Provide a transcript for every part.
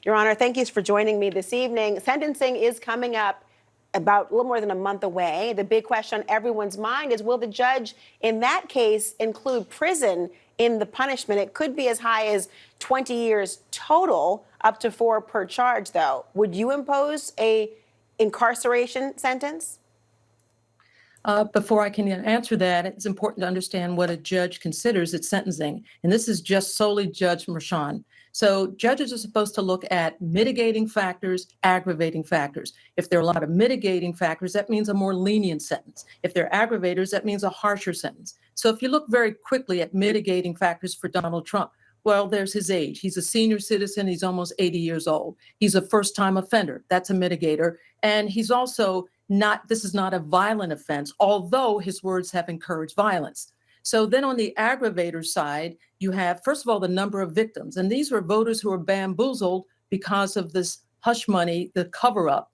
Your Honor, thank you for joining me this evening. Sentencing is coming up about a little more than a month away. The big question on everyone's mind is, will the judge in that case include prison in the punishment? It could be as high as 20 years total, up to 4 per charge, though. Would you impose a incarceration sentence? Before I can answer that, it's important to understand what a judge considers at sentencing. And this is just solely Judge Merchan. So judges are supposed to look at mitigating factors, aggravating factors. If there are a lot of mitigating factors, that means a more lenient sentence. If they're aggravators, that means a harsher sentence. So if you look very quickly at mitigating factors for Donald Trump, well, there's his age. He's a senior citizen. He's almost 80 years old. He's a first-time offender. That's a mitigator. And he's also this is not a violent offense, although his words have encouraged violence. So then on the aggravator side, you have, first of all, the number of victims. And these were voters who were bamboozled because of this hush money, the cover-up.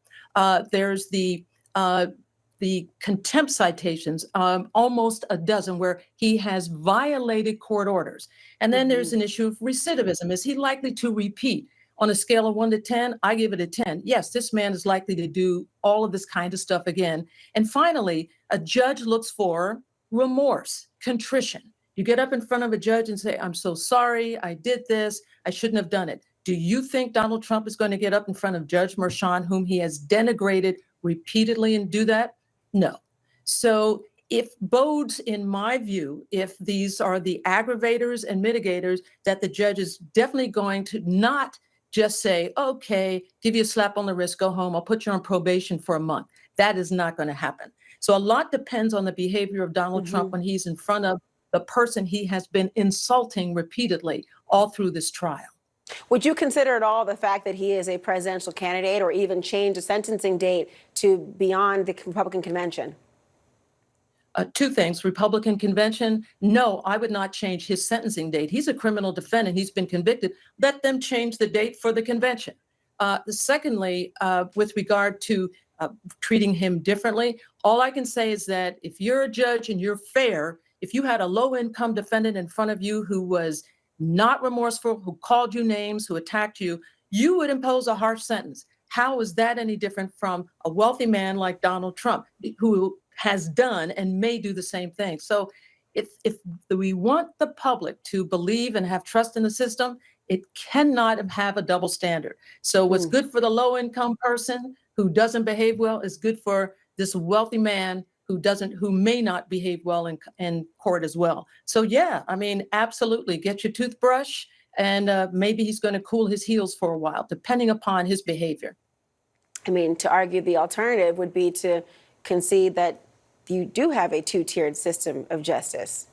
There's the contempt citations, almost a dozen, where he has violated court orders. And then there's an issue of recidivism. Is he likely to repeat? On a scale of 1 to 10, I give it a 10. Yes, this man is likely to do all of this kind of stuff again. And finally, a judge looks for remorse, contrition. You get up in front of a judge and say, I'm so sorry, I did this, I shouldn't have done it. Do you think Donald Trump is going to get up in front of Judge Merchan, whom he has denigrated repeatedly, and do that? No. So if bodes, in my view, if these are the aggravators and mitigators, that the judge is definitely going to not just say, okay, give you a slap on the wrist, go home, I'll put you on probation for a month. That is not going to happen. So a lot depends on the behavior of Donald Trump when he's in front of the person he has been insulting repeatedly all through this trial. Would you consider at all the fact that he is a presidential candidate, or even change the sentencing date to beyond the Republican convention? Two things. Republican convention, no, I would not change his sentencing date. He's a criminal defendant. He's been convicted. Let them change the date for the convention. Secondly, with regard to treating him differently, all I can say is that if you're a judge and you're fair, if you had a low-income defendant in front of you who was not remorseful, who called you names, who attacked you, you would impose a harsh sentence. How is that any different from a wealthy man like Donald Trump, who has done and may do the same thing? So if we want the public to believe and have trust in the system, it cannot have a double standard. So what's good for the low-income person who doesn't behave well is good for this wealthy man who may not behave well in court as well. So yeah, I mean, absolutely, get your toothbrush, and maybe he's going to cool his heels for a while, depending upon his behavior. I mean, to argue the alternative would be to concede that you do have a two-tiered system of justice.